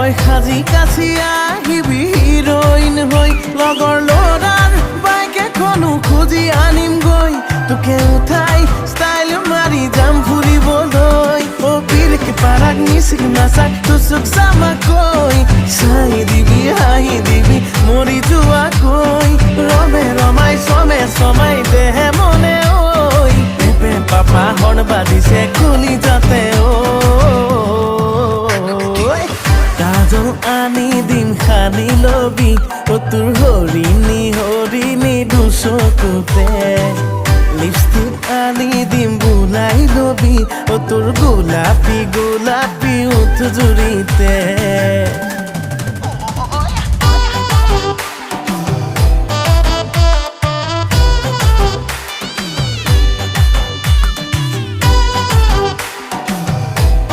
তই সাজি কাছি আহিবি হিৰইন হৈ লগৰ ল'ৰাৰ বাইক এখনো খুজি আনিমগৈ তোকে উঠাই ষ্টাইল মাৰি যাম ফুৰিবলৈ অ বিলকে পাৰাক নিচিক নাচাক তুচুক চামাকৈ চাই দিবি হাঁহি দিবি মৰি যোৱাকৈ ৰমে ৰমাই চমে চমাই দেহে মনে ঐ পেপে পাপা হৰ্ণ বাজিছে খুলি যাতে কাজল আনি দিম সানি লবি অ তোৰ হৰিণী হৰিণী দুচকুতে লিপষ্টিক আনি দিম বুলাই লবি অ তোৰ গোলাপী গোলাপী উঠ জুৰিতে